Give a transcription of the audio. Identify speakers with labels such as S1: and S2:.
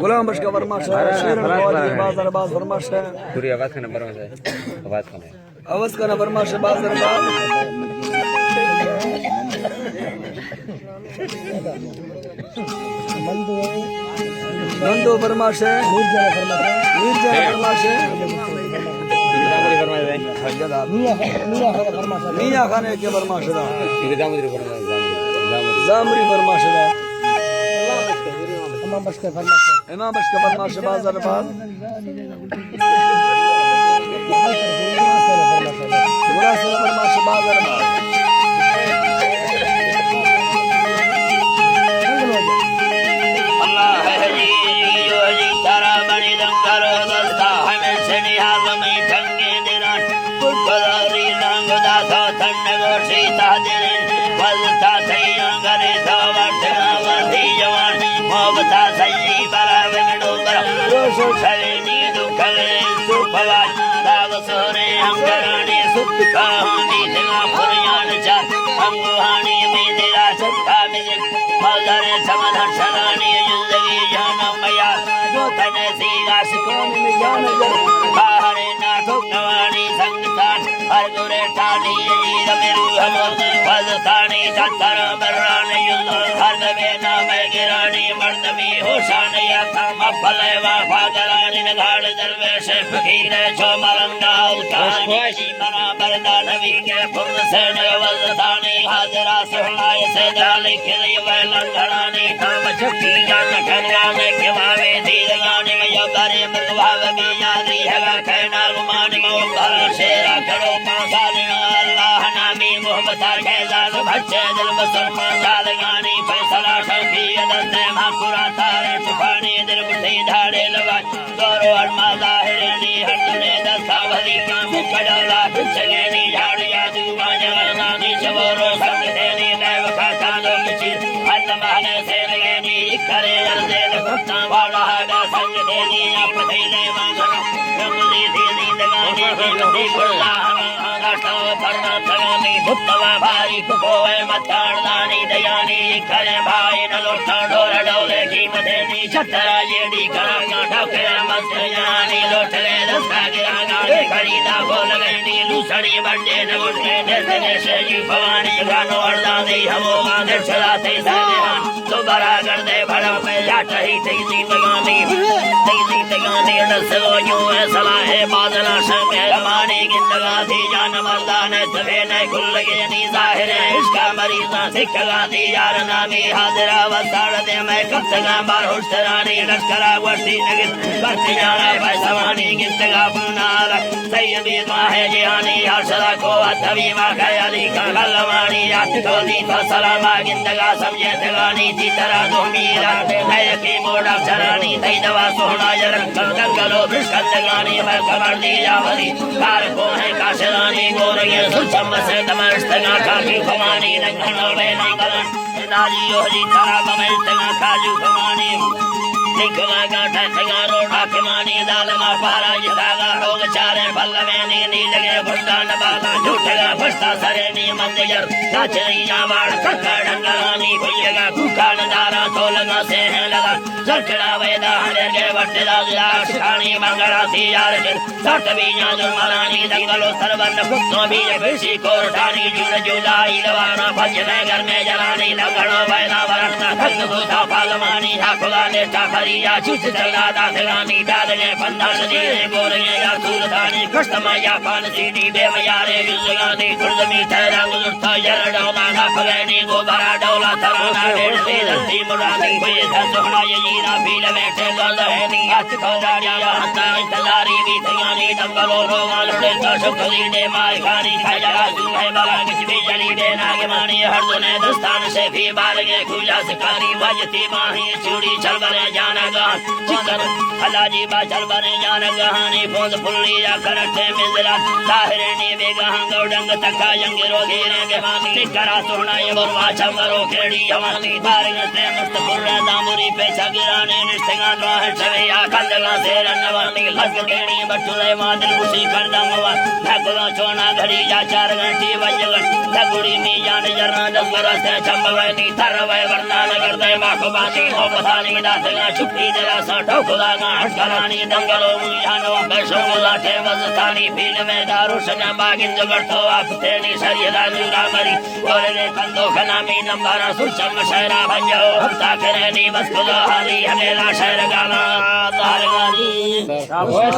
S1: गुलाम बश का वर्मा शेर बाजार बाज वर्मा से
S2: पूरी आवाज का नंबर है
S1: आवाज का नंबर वर्मा से बाजार बाज नंदो वर्मा से मीरजा वर्मा से मियां खाने के वर्मा से जामरी वर्मा से इमाम बश का वर्मा से बाजार बाज बुरा से वर्मा से बाजार बाज
S3: चोना घड़ी जा 4 घंटी बज गुड़ी में जान जरना 10 बरस चंबवे
S2: नी तरवे वरदान करते माखबानी हो पतानी दातला छुपी जला सटो खुदागा हटकरानी दंगलो मुयानो कैसो लाठे वजतानी भील में दारू सजा बागिन जगतो आपते नी शरीरा जुरा मरी और ने कंदो खनामी नंबरा सुचम शहरा भंजो हफ्ता करे नी बस खुदा हाली हमेला शहर गाना तारगानी